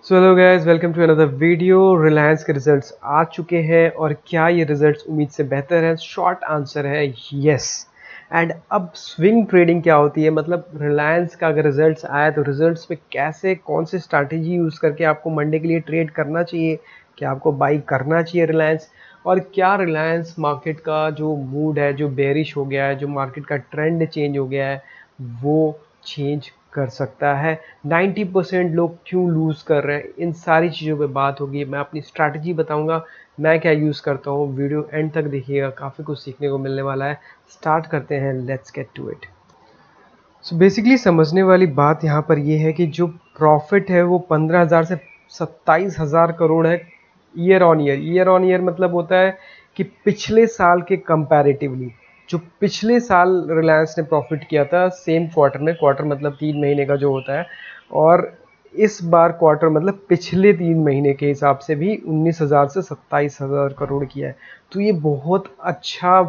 So hello guys, welcome to another video. Reliance के results आ चुके हैं और क्या ये रिजल्ट्स उम्मीद से बेहतर है? शॉर्ट आंसर है यस। एंड अब स्विंग ट्रेडिंग क्या होती है, मतलब रिलायंस का अगर रिजल्ट्स आया तो रिजल्ट्स पे कैसे कौन सी स्ट्रैटेजी यूज़ करके आपको मंडे के लिए ट्रेड करना चाहिए, क्या आपको बाई करना चाहिए रिलायंस, और क्या रिलायंस मार्केट का जो मूड है, जो बेरिश हो गया है, जो मार्केट का ट्रेंड चेंज हो गया है, वो चेंज कर सकता है। 90% लोग क्यों लूज़ कर रहे हैं, इन सारी चीज़ों पे बात होगी। मैं अपनी स्ट्रैटेजी बताऊंगा, मैं क्या यूज़ करता हूँ। वीडियो एंड तक देखिएगा, काफ़ी कुछ सीखने को मिलने वाला है। स्टार्ट करते हैं, let's get to it. So basically समझने वाली बात यहाँ पर ये है कि जो प्रॉफिट है वो 15,000 से 27,000 करोड़ है ईयर ऑन ईयर मतलब होता है कि पिछले साल के कंपैरेटिवली जो पिछले साल रिलायंस ने प्रॉफिट किया था सेम क्वार्टर में, क्वार्टर मतलब 3 महीने का जो होता है, और इस बार क्वार्टर मतलब पिछले 3 महीने के हिसाब से भी 19,000 से 27,000 करोड़ किया है। तो ये बहुत अच्छा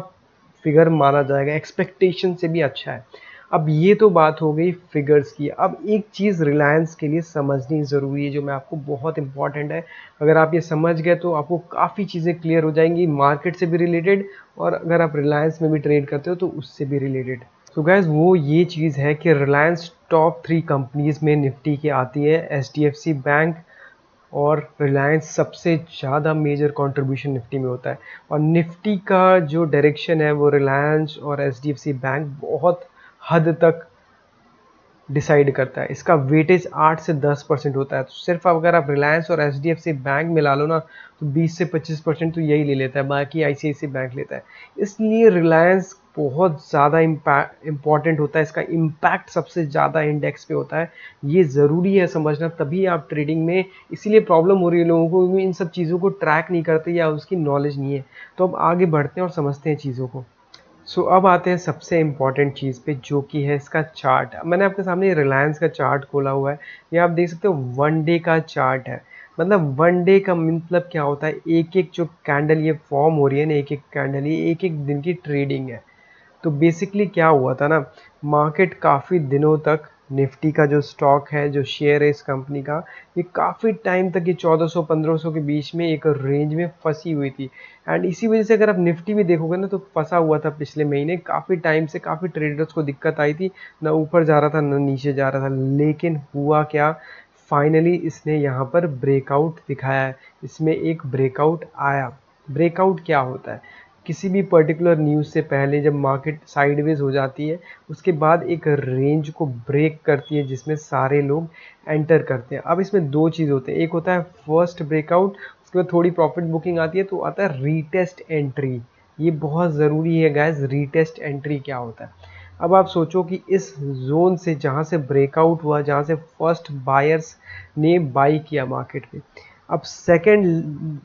फिगर माना जाएगा, एक्सपेक्टेशन से भी अच्छा है। अब ये तो बात हो गई फिगर्स की। अब एक चीज़ रिलायंस के लिए समझनी ज़रूरी है जो मैं आपको बहुत इंपॉर्टेंट है। अगर आप ये समझ गए तो आपको काफ़ी चीज़ें क्लियर हो जाएंगी, मार्केट से भी रिलेटेड, और अगर आप रिलायंस में भी ट्रेड करते हो तो उससे भी रिलेटेड। तो गैस वो ये चीज़ है कि रिलायंस टॉप 3 कंपनीज में निफ्टी की आती है। एचडीएफसी बैंक और रिलायंस सबसे ज़्यादा मेजर कंट्रीब्यूशन निफ्टी में होता है, और निफ्टी का जो डायरेक्शन है वो रिलायंस और एचडीएफसी बैंक बहुत हद तक डिसाइड करता है। इसका वेटेज 8 से 10% होता है। तो सिर्फ अगर आप रिलायंस और एचडीएफसी बैंक मिला लो ना तो 20 से 25% तो यही ले लेता है, बाकी आईसीआईसी बैंक लेता है। इसलिए रिलायंस बहुत ज़्यादा इम्पॉर्टेंट होता है, इसका इम्पैक्ट सबसे ज़्यादा इंडेक्स पे होता है। ये ज़रूरी है समझना, तभी आप ट्रेडिंग में, इसीलिए प्रॉब्लम हो रही है लोगों को, इन सब चीज़ों को ट्रैक नहीं करते या उसकी नॉलेज नहीं है। तो अब आगे बढ़ते हैं और समझते हैं चीज़ों को। अब आते हैं सबसे इम्पॉर्टेंट चीज़ पे, जो कि है इसका चार्ट। मैंने आपके सामने रिलायंस का चार्ट खोला हुआ है, ये आप देख सकते हो वन डे का चार्ट है। मतलब वन डे का मतलब क्या होता है, एक एक जो कैंडल ये फॉर्म हो रही है ना, एक एक कैंडल, ये एक एक दिन की ट्रेडिंग है। तो बेसिकली क्या हुआ था ना, मार्केट काफ़ी दिनों तक, निफ्टी का जो स्टॉक है, जो शेयर है इस कंपनी का, ये काफ़ी टाइम तक ये 1400-1500 के बीच में एक रेंज में फंसी हुई थी। एंड इसी वजह से अगर आप निफ्टी भी देखोगे ना तो फंसा हुआ था पिछले महीने काफ़ी टाइम से, काफ़ी ट्रेडर्स को दिक्कत आई थी, ना ऊपर जा रहा था ना नीचे जा रहा था। लेकिन हुआ क्या, फाइनली इसने यहाँ पर ब्रेकआउट दिखाया है, इसमें एक ब्रेकआउट आया। ब्रेकआउट क्या होता है, किसी भी पर्टिकुलर न्यूज़ से पहले जब मार्केट साइडवेज हो जाती है, उसके बाद एक रेंज को ब्रेक करती है जिसमें सारे लोग एंटर करते हैं। अब इसमें दो चीज़ होते हैं, एक होता है फर्स्ट ब्रेकआउट, उसके बाद थोड़ी प्रॉफिट बुकिंग आती है, तो आता है रीटेस्ट एंट्री। ये बहुत ज़रूरी है गाइस, रीटेस्ट एंट्री क्या होता है। अब आप सोचो कि इस जोन से, जहाँ से ब्रेकआउट हुआ, जहाँ से फर्स्ट बायर्स ने बाई किया मार्केट में, अब सेकंड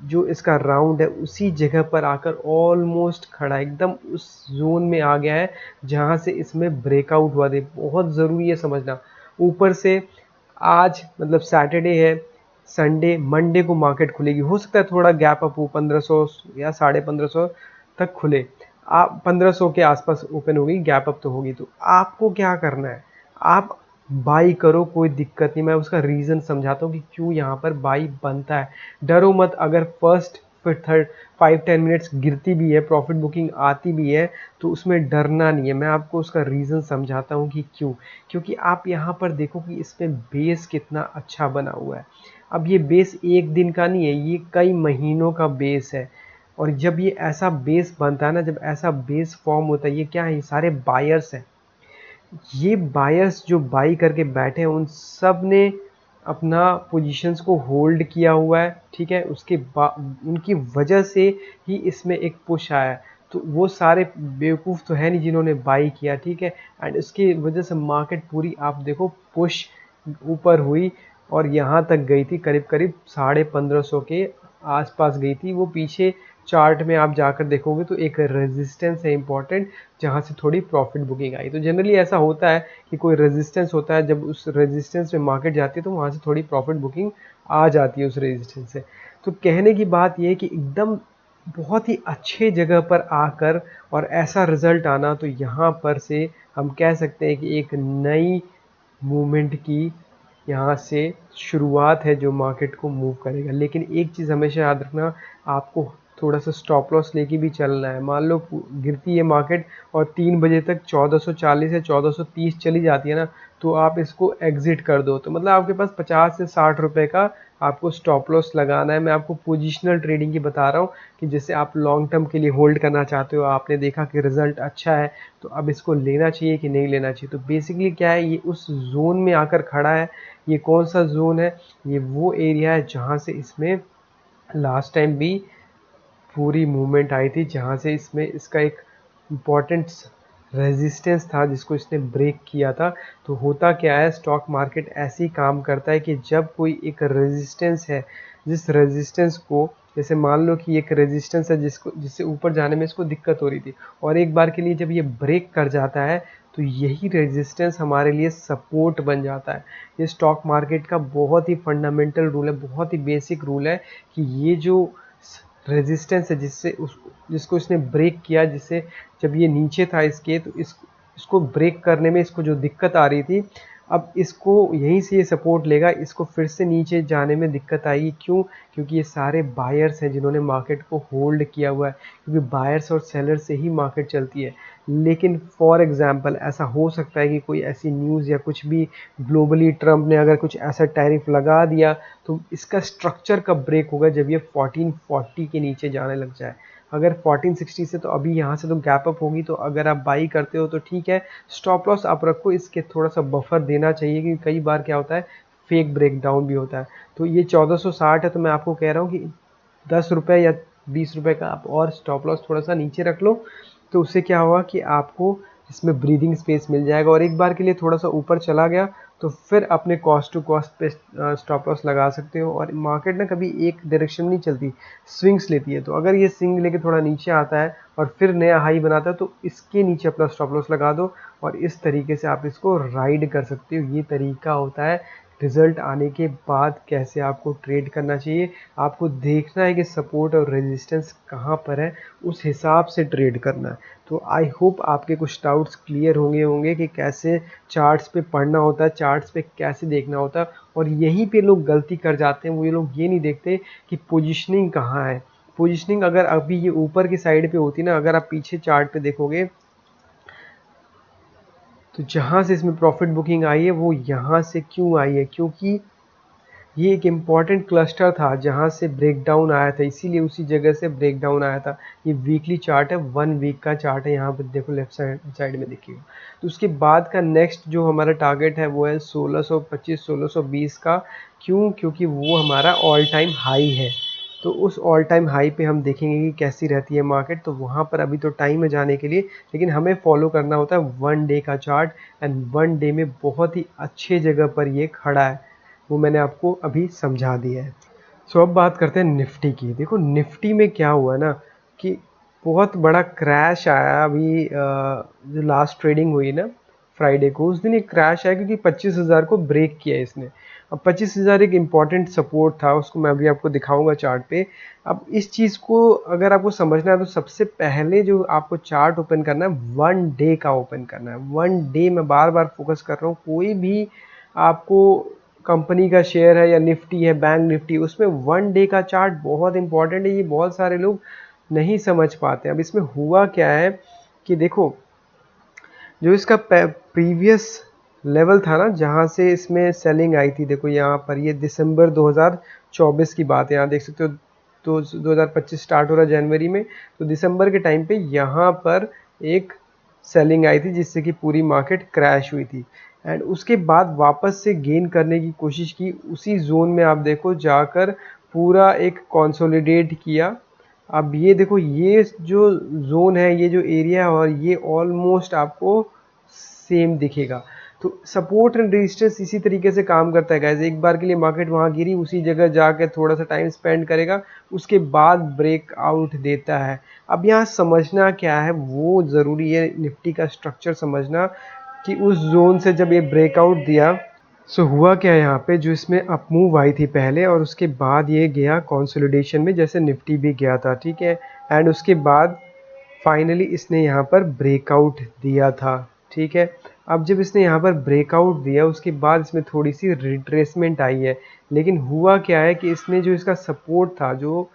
जो इसका राउंड है उसी जगह पर आकर ऑलमोस्ट खड़ा एकदम उस जोन में आ गया है जहां से इसमें ब्रेकआउट हुआ था। बहुत ज़रूरी है समझना। ऊपर से आज मतलब सैटरडे है, संडे मंडे को मार्केट खुलेगी, हो सकता है थोड़ा गैप अप हो, 1500 या 1550 तक खुले। आप 1500 के आसपास ओपन होगी, गैप अप तो होगी। तो आपको क्या करना है, आप बाई करो, कोई दिक्कत नहीं। मैं उसका रीज़न समझाता हूँ कि क्यों यहाँ पर बाई बनता है। डरो मत, अगर फर्स्ट फिर थर्ड 5-10 मिनट्स गिरती भी है, प्रॉफिट बुकिंग आती भी है, तो उसमें डरना नहीं है। मैं आपको उसका रीज़न समझाता हूँ कि क्यों। क्योंकि आप यहाँ पर देखो कि इसमें बेस कितना अच्छा बना हुआ है। अब ये बेस एक दिन का नहीं है, ये कई महीनों का बेस है। और जब ये ऐसा बेस बनता है ना, जब ऐसा बेस फॉर्म होता है, ये क्या है, ये सारे बायर्स हैं। ये बायर्स जो बाई करके बैठे हैं उन सब ने अपना पोजीशंस को होल्ड किया हुआ है, ठीक है। उसके बाद उनकी वजह से ही इसमें एक पुश आया है। तो वो सारे बेवकूफ़ तो है नहीं जिन्होंने बाई किया, ठीक है। एंड इसकी वजह से मार्केट पूरी आप देखो पुश ऊपर हुई और यहाँ तक गई थी, करीब करीब 1550 के आसपास गई थी। वो पीछे चार्ट में आप जाकर देखोगे तो एक रेजिस्टेंस है इंपॉर्टेंट, जहाँ से थोड़ी प्रॉफिट बुकिंग आई। तो जनरली ऐसा होता है कि कोई रेजिस्टेंस होता है, जब उस रेजिस्टेंस में मार्केट जाती है तो वहाँ से थोड़ी प्रॉफिट बुकिंग आ जाती है उस रेजिस्टेंस से। तो कहने की बात ये है कि एकदम बहुत ही अच्छे जगह पर आकर और ऐसा रिजल्ट आना, तो यहाँ पर से हम कह सकते हैं कि एक नई मूवमेंट की यहाँ से शुरुआत है जो मार्केट को मूव करेगा। लेकिन एक चीज़ हमेशा याद रखना, आपको थोड़ा सा स्टॉप लॉस लेके भी चलना है। मान लो गिरती है मार्केट और 3 बजे तक 1440 या 1430 चली जाती है ना, तो आप इसको एग्जिट कर दो। तो मतलब आपके पास 50 से 60 रुपए का आपको स्टॉप लॉस लगाना है। मैं आपको पोजिशनल ट्रेडिंग की बता रहा हूँ कि जैसे आप लॉन्ग टर्म के लिए होल्ड करना चाहते हो, आपने देखा कि रिजल्ट अच्छा है, तो अब इसको लेना चाहिए कि नहीं लेना चाहिए। तो बेसिकली क्या है, ये उस जोन में आकर खड़ा है। ये कौन सा जोन है? ये वो एरिया है जहाँ से इसमें लास्ट टाइम भी पूरी मूवमेंट आई थी, जहाँ से इसमें इसका एक इम्पॉर्टेंट रेजिस्टेंस था जिसको इसने ब्रेक किया था। तो होता क्या है, स्टॉक मार्केट ऐसे ही काम करता है कि जब कोई एक रेजिस्टेंस है, जिस रेजिस्टेंस को, जैसे मान लो कि एक रेजिस्टेंस है जिससे ऊपर जाने में इसको दिक्कत हो रही थी, और एक बार के लिए जब ये ब्रेक कर जाता है तो यही रेजिस्टेंस हमारे लिए सपोर्ट बन जाता है। ये स्टॉक मार्केट का बहुत ही फंडामेंटल रूल है, बहुत ही बेसिक रूल है कि ये जो रेजिस्टेंस है जिसको इसने ब्रेक किया, जिससे जब ये नीचे था इसके, तो इसको ब्रेक करने में इसको जो दिक्कत आ रही थी, अब इसको यहीं से ये सपोर्ट लेगा, इसको फिर से नीचे जाने में दिक्कत आएगी। क्यों? क्योंकि ये सारे बायर्स हैं जिन्होंने मार्केट को होल्ड किया हुआ है, क्योंकि बायर्स और सेलर्स से ही मार्केट चलती है। लेकिन फॉर एग्जांपल ऐसा हो सकता है कि कोई ऐसी न्यूज़ या कुछ भी ग्लोबली ट्रम्प ने अगर कुछ ऐसा टैरिफ लगा दिया, तो इसका स्ट्रक्चर कब ब्रेक होगा? जब ये 1440 के नीचे जाने लग जाए। अगर 1460 से, तो अभी यहाँ से तो गैप अप होगी, तो अगर आप बाई करते हो तो ठीक है, स्टॉप लॉस आप रखो, इसके थोड़ा सा बफर देना चाहिए, क्योंकि कई बार क्या होता है, फेक ब्रेकडाउन भी होता है। तो ये 1460 है, तो मैं आपको कह रहा हूँ कि 10 रुपये या 20 रुपये का आप और स्टॉप लॉस थोड़ा सा नीचे रख लो। तो उससे क्या होगा कि आपको इसमें ब्रीदिंग स्पेस मिल जाएगा, और एक बार के लिए थोड़ा सा ऊपर चला गया तो फिर अपने कॉस्ट टू कॉस्ट पे स्टॉप लॉस लगा सकते हो। और मार्केट ना कभी एक डायरेक्शन नहीं चलती, स्विंग्स लेती है। तो अगर ये स्विंग लेके थोड़ा नीचे आता है और फिर नया हाई बनाता है, तो इसके नीचे अपना स्टॉप लॉस लगा दो, और इस तरीके से आप इसको राइड कर सकते हो। ये तरीका होता है रिजल्ट आने के बाद कैसे आपको ट्रेड करना चाहिए। आपको देखना है कि सपोर्ट और रेजिस्टेंस कहाँ पर है, उस हिसाब से ट्रेड करना है। तो आई होप आपके कुछ डाउट्स क्लियर होंगे कि कैसे चार्ट्स पे पढ़ना होता है, चार्ट्स पे कैसे देखना होता है। और यहीं पे लोग गलती कर जाते हैं, वो ये लोग ये नहीं देखते कि पोजीशनिंग कहाँ है। पोजीशनिंग अगर अभी ये ऊपर की साइड पे होती ना, अगर आप पीछे चार्ट पे देखोगे, तो जहाँ से इसमें प्रॉफिट बुकिंग आई है वो यहाँ से क्यों आई है? क्योंकि ये एक इम्पॉर्टेंट क्लस्टर था जहाँ से ब्रेकडाउन आया था, इसीलिए उसी जगह से ब्रेकडाउन आया था। ये वीकली चार्ट है, 1 वीक का चार्ट है, यहाँ पर देखो लेफ्ट साइड में देखिएगा। तो उसके बाद का नेक्स्ट जो हमारा टारगेट है वो है 1625 1620 का। क्यों? क्योंकि वो हमारा ऑल टाइम हाई है। तो उस ऑल टाइम हाई पे हम देखेंगे कि कैसी रहती है मार्केट। तो वहाँ पर अभी तो टाइम है जाने के लिए, लेकिन हमें फॉलो करना होता है 1 डे का चार्ट, एंड 1 डे में बहुत ही अच्छे जगह पर ये खड़ा है, वो मैंने आपको अभी समझा दिया है। सो अब बात करते हैं निफ्टी की। देखो निफ्टी में क्या हुआ ना कि बहुत बड़ा क्रैश आया अभी, जो लास्ट ट्रेडिंग हुई ना फ्राइडे को, उस दिन एक क्रैश आया क्योंकि 25,000 को ब्रेक किया इसने। अब 25,000 एक इम्पॉर्टेंट सपोर्ट था, उसको मैं अभी आपको दिखाऊंगा चार्ट पे। अब इस चीज़ को अगर आपको समझना है तो सबसे पहले जो आपको चार्ट ओपन करना है 1 डे का ओपन करना है। 1 डे मैं बार बार फोकस कर रहा हूँ, कोई भी आपको कंपनी का शेयर है या निफ्टी है, बैंक निफ्टी, उसमें 1 डे का चार्ट बहुत इंपॉर्टेंट है। ये बहुत सारे लोग नहीं समझ पाते। अब इसमें हुआ क्या है कि देखो, जो इसका प्रीवियस लेवल था ना जहाँ से इसमें सेलिंग आई थी, देखो यहाँ पर, ये दिसंबर 2024 की बात है, यहाँ देख सकते हो। तो 2025 स्टार्ट हो रहा है जनवरी में, तो दिसंबर के टाइम पे यहाँ पर एक सेलिंग आई थी जिससे कि पूरी मार्केट क्रैश हुई थी। एंड उसके बाद वापस से गेन करने की कोशिश की, उसी जोन में आप देखो जाकर पूरा एक कंसोलिडेट किया। अब ये देखो, ये जो जोन है, ये जो एरिया है, और ये ऑलमोस्ट आपको सेम दिखेगा। तो सपोर्ट एंड रेजिस्टेंस इसी तरीके से काम करता है गाइस। एक बार के लिए मार्केट वहाँ गिरी, उसी जगह जाके थोड़ा सा टाइम स्पेंड करेगा, उसके बाद ब्रेकआउट देता है। अब यहाँ समझना क्या है वो ज़रूरी है, निफ्टी का स्ट्रक्चर समझना, कि उस जोन से जब ये ब्रेकआउट दिया, सो हुआ क्या है यहाँ पे, जो इसमें अप मूव आई थी पहले, और उसके बाद ये गया कंसोलिडेशन में, जैसे निफ्टी भी गया था, ठीक है। एंड उसके बाद फाइनली इसने यहाँ पर ब्रेकआउट दिया था, ठीक है। अब जब इसने यहाँ पर ब्रेकआउट दिया उसके बाद इसमें थोड़ी सी रिट्रेसमेंट आई है, लेकिन हुआ क्या है कि इसने जो इसका सपोर्ट था, जो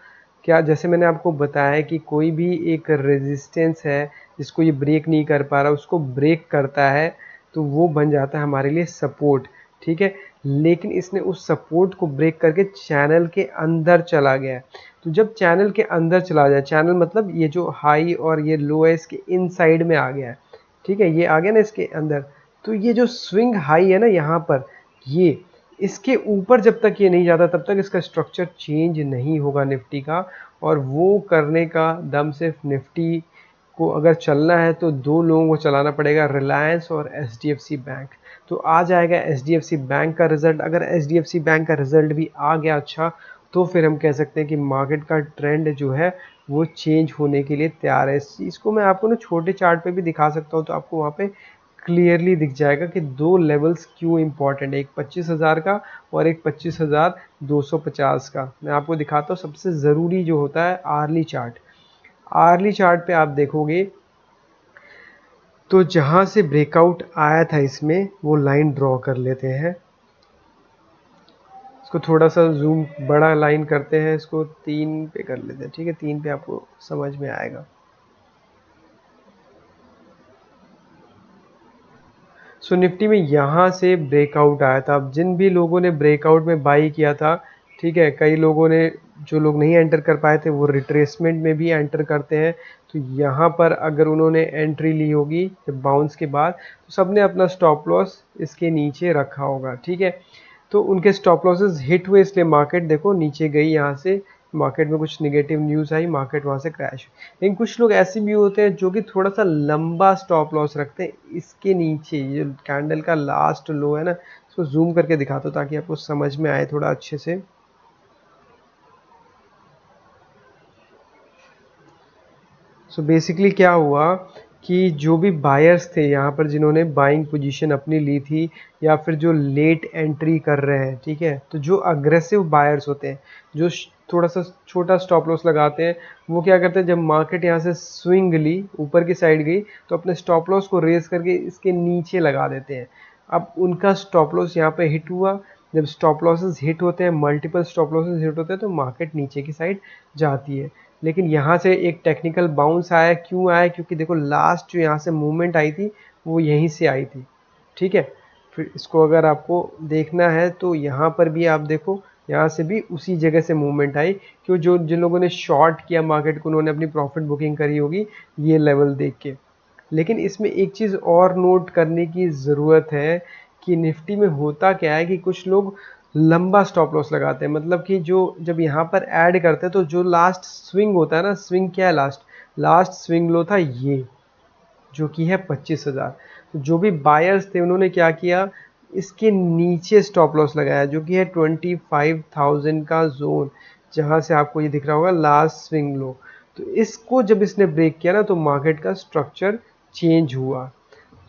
क्या जैसे मैंने आपको बताया कि कोई भी एक रेजिस्टेंस है जिसको ये ब्रेक नहीं कर पा रहा उसको ब्रेक करता है तो वो बन जाता है हमारे लिए सपोर्ट, ठीक है। लेकिन इसने उस सपोर्ट को ब्रेक करके चैनल के अंदर चला गया है। तो जब चैनल के अंदर चला जाए, चैनल मतलब ये जो हाई और ये लो है इसके इन साइड में आ गया है, ठीक है, ये आ गया ना इसके अंदर, तो ये जो स्विंग हाई है ना यहाँ पर, ये इसके ऊपर जब तक ये नहीं जाता तब तक इसका स्ट्रक्चर चेंज नहीं होगा निफ्टी का। और वो करने का दम सिर्फ निफ्टी को अगर चलना है तो दो लोगों को चलाना पड़ेगा, रिलायंस और एचडीएफसी बैंक। तो आ जाएगा एचडीएफसी बैंक का रिजल्ट। अगर एचडीएफसी बैंक का रिजल्ट भी आ गया अच्छा, तो फिर हम कह सकते हैं कि मार्केट का ट्रेंड जो है वो चेंज होने के लिए तैयार है। इस चीज़ को मैं आपको ना छोटे चार्ट पे भी दिखा सकता हूँ, तो आपको वहाँ पे क्लियरली दिख जाएगा कि दो लेवल्स क्यों इंपॉर्टेंट है, एक 25,000 का और एक 25,250 का। मैं आपको दिखाता हूँ सबसे ज़रूरी जो होता है आर्ली चार्ट। आर्ली चार्ट पे आप देखोगे तो जहाँ से ब्रेकआउट आया था इसमें वो लाइन ड्रॉ कर लेते हैं। इसको थोड़ा सा जूम बड़ा लाइन करते हैं, इसको 3 पे कर लेते हैं, ठीक है, 3 पे आपको समझ में आएगा। सो निफ्टी में यहाँ से ब्रेकआउट आया था। अब जिन भी लोगों ने ब्रेकआउट में बाई किया था, ठीक है, कई लोगों ने, जो लोग नहीं एंटर कर पाए थे वो रिट्रेसमेंट में भी एंटर करते हैं। तो यहाँ पर अगर उन्होंने एंट्री ली होगी जब बाउंस के बाद, तो सबने अपना स्टॉप लॉस इसके नीचे रखा होगा, ठीक है। तो उनके स्टॉप लॉसेस हिट हुए, इसलिए मार्केट देखो नीचे गई, यहाँ से मार्केट में कुछ नेगेटिव न्यूज़ आई, मार्केट वहाँ से क्रैश। लेकिन कुछ लोग ऐसे भी होते हैं जो कि थोड़ा सा लंबा स्टॉप लॉस रखते हैं इसके नीचे, ये कैंडल का लास्ट लो है ना, इसको जूम करके दिखाता हूँ ताकि आपको समझ में आए थोड़ा अच्छे से। सो बेसिकली क्या हुआ कि जो भी बायर्स थे यहाँ पर जिन्होंने बाइंग पोजीशन अपनी ली थी, या फिर जो लेट एंट्री कर रहे हैं, ठीक है, तो जो अग्रेसिव बायर्स होते हैं, जो थोड़ा सा छोटा स्टॉप लॉस लगाते हैं, वो क्या करते हैं जब मार्केट यहाँ से स्विंग ली ऊपर की साइड गई तो अपने स्टॉप लॉस को रेज करके इसके नीचे लगा देते हैं। अब उनका स्टॉप लॉस यहाँ पे हिट हुआ। जब स्टॉप लॉसेस हिट होते हैं, मल्टीपल स्टॉप लॉसेस हिट होते हैं, तो मार्केट नीचे की साइड जाती है। लेकिन यहाँ से एक टेक्निकल बाउंस आया, क्यों आया, क्योंकि देखो लास्ट जो यहाँ से मूवमेंट आई थी वो यहीं से आई थी, ठीक है। फिर इसको अगर आपको देखना है तो यहाँ पर भी आप देखो, यहाँ से भी उसी जगह से मूवमेंट आई, क्यों, जो जिन लोगों ने शॉर्ट किया मार्केट को उन्होंने अपनी प्रॉफिट बुकिंग करी होगी ये लेवल देख के। लेकिन इसमें एक चीज़ और नोट करने की ज़रूरत है कि निफ्टी में होता क्या है कि कुछ लोग लंबा स्टॉप लॉस लगाते हैं, मतलब कि जो जब यहाँ पर ऐड करते हैं तो जो लास्ट स्विंग होता है ना, स्विंग क्या है, लास्ट लास्ट स्विंग लो था ये, जो कि है 25,000। तो जो भी बायर्स थे उन्होंने क्या किया, इसके नीचे स्टॉप लॉस लगाया जो कि है 25,000 का जोन, जहां से आपको ये दिख रहा होगा लास्ट स्विंग लो। तो इसको जब इसने ब्रेक किया ना तो मार्केट का स्ट्रक्चर चेंज हुआ।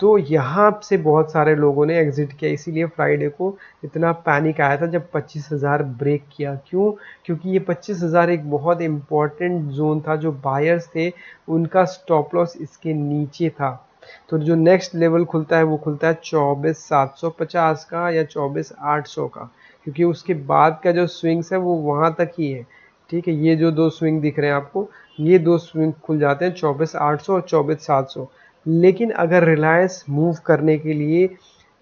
तो यहाँ से बहुत सारे लोगों ने एग्जिट किया, इसीलिए फ्राइडे को इतना पैनिक आया था जब 25,000 ब्रेक किया। क्यों? क्योंकि ये 25,000 एक बहुत इम्पॉर्टेंट जोन था, जो बायर्स थे उनका स्टॉप लॉस इसके नीचे था। तो जो नेक्स्ट लेवल खुलता है वो खुलता है 24,750 का या 24,800 का, क्योंकि उसके बाद का जो स्विंग्स है वो वहाँ तक ही है, ठीक है। ये जो दो स्विंग दिख रहे हैं आपको, ये दो स्विंग खुल जाते हैं 24,800 और 24,700। लेकिन अगर रिलायंस मूव करने के लिए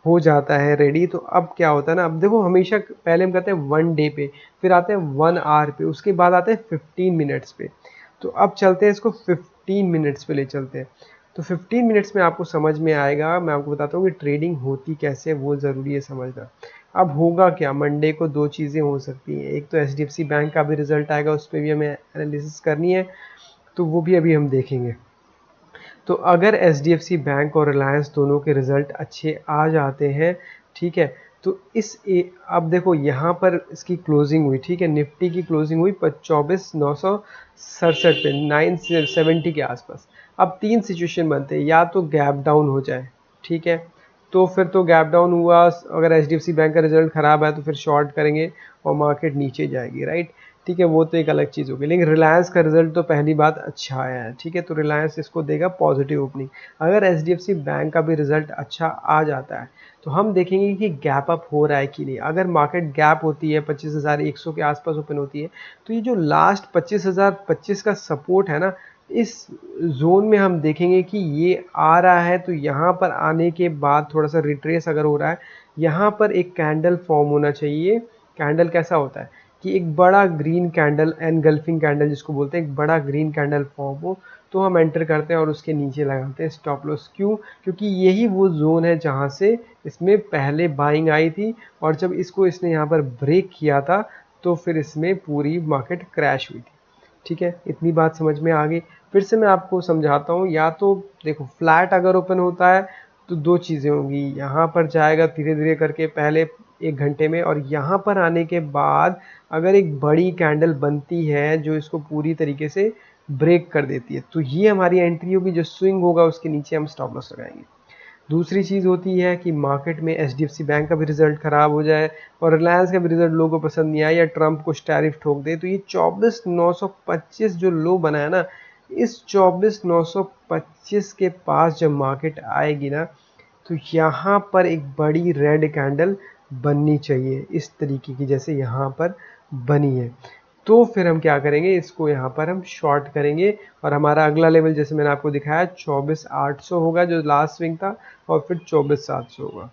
हो जाता है रेडी, तो अब क्या होता है ना, अब देखो हमेशा पहले हम कहते हैं 1 डे पे, फिर आते हैं 1 आवर पे, उसके बाद आते हैं 15 मिनट्स पे। तो अब चलते हैं इसको 15 मिनट्स पे ले चलते हैं। तो 15 मिनट्स में आपको समझ में आएगा, मैं आपको बताता हूँ कि ट्रेडिंग होती कैसे है, वो ज़रूरी है समझना। अब होगा क्या, मंडे को दो चीज़ें हो सकती हैं, एक तो एचडीएफसी बैंक का भी रिजल्ट आएगा, उस पर भी हमें एनालिसिस करनी है, तो वो भी अभी हम देखेंगे। तो अगर एचडीएफसी बैंक और रिलायंस दोनों के रिजल्ट अच्छे आ जाते हैं, ठीक है, तो अब देखो यहाँ पर इसकी क्लोजिंग हुई, ठीक है, निफ्टी की क्लोजिंग हुई 24,967 पे, 970 के आसपास। अब तीन सिचुएशन बनते हैं, या तो गैप डाउन हो जाए, ठीक है, तो फिर तो गैप डाउन हुआ, अगर एचडीएफसी बैंक का रिजल्ट खराब है तो फिर शॉर्ट करेंगे और मार्केट नीचे जाएगी, राइट। ठीक है, वो तो एक अलग चीज़ होगी, लेकिन रिलायंस का रिजल्ट तो पहली बात अच्छा आया है, ठीक है, तो रिलायंस इसको देगा पॉजिटिव ओपनिंग। अगर एचडीएफसी बैंक का भी रिजल्ट अच्छा आ जाता है तो हम देखेंगे कि गैप अप हो रहा है कि नहीं। अगर मार्केट गैप होती है 25,100 के आसपास ओपन होती है तो ये जो लास्ट 25,025 का सपोर्ट है ना, इस जोन में हम देखेंगे कि ये आ रहा है, तो यहाँ पर आने के बाद थोड़ा सा रिट्रेस अगर हो रहा है, यहाँ पर एक कैंडल फॉर्म होना चाहिए। कैंडल कैसा होता है कि एक बड़ा ग्रीन कैंडल, एनगल्फिंग कैंडल जिसको बोलते हैं, एक बड़ा ग्रीन कैंडल फॉर्म हो तो हम एंटर करते हैं और उसके नीचे लगाते हैं स्टॉप लॉस। क्यों? क्योंकि यही वो जोन है जहाँ से इसमें पहले बाइंग आई थी, और जब इसको इसने यहाँ पर ब्रेक किया था तो फिर इसमें पूरी मार्केट क्रैश हुई थी। ठीक है, इतनी बात समझ में आ गई। फिर से मैं आपको समझाता हूँ। या तो देखो, फ्लैट अगर ओपन होता है तो दो चीज़ें होंगी, यहाँ पर जाएगा धीरे धीरे करके पहले 1 घंटे में, और यहाँ पर आने के बाद अगर एक बड़ी कैंडल बनती है जो इसको पूरी तरीके से ब्रेक कर देती है, तो ये हमारी एंट्री होगी। जो स्विंग होगा उसके नीचे हम स्टॉप लॉस लगाएंगे। दूसरी चीज़ होती है कि मार्केट में एचडीएफसी बैंक का भी रिजल्ट खराब हो जाए और रिलायंस का भी रिजल्ट लोगों को पसंद नहीं आए, या ट्रंप कुछ टैरिफ ठोक दे, तो ये 24,925 जो लो बना है ना, इस 24,925 के पास जब मार्केट आएगी ना, तो यहाँ पर एक बड़ी रेड कैंडल बननी चाहिए इस तरीके की जैसे यहाँ पर बनी है। तो फिर हम क्या करेंगे, इसको यहाँ पर हम शॉर्ट करेंगे, और हमारा अगला लेवल जैसे मैंने आपको दिखाया 24,800 होगा जो लास्ट स्विंग था, और फिर 24,700 होगा।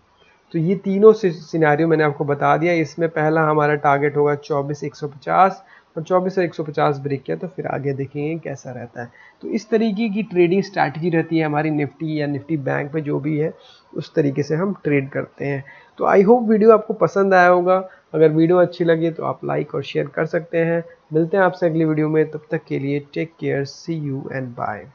तो ये तीनों सिनेरियो मैंने आपको बता दिया। इसमें पहला हमारा टारगेट होगा 24,150, और 24,150 ब्रेक किया तो फिर आगे देखेंगे कैसा रहता है। तो इस तरीके की ट्रेडिंग स्ट्रैटेजी रहती है हमारी निफ्टी या निफ्टी बैंक में, जो भी है उस तरीके से हम ट्रेड करते हैं। तो आई होप वीडियो आपको पसंद आया होगा। अगर वीडियो अच्छी लगी तो आप लाइक और शेयर कर सकते हैं। मिलते हैं आपसे अगली वीडियो में, तब तक के लिए take care, see you and bye.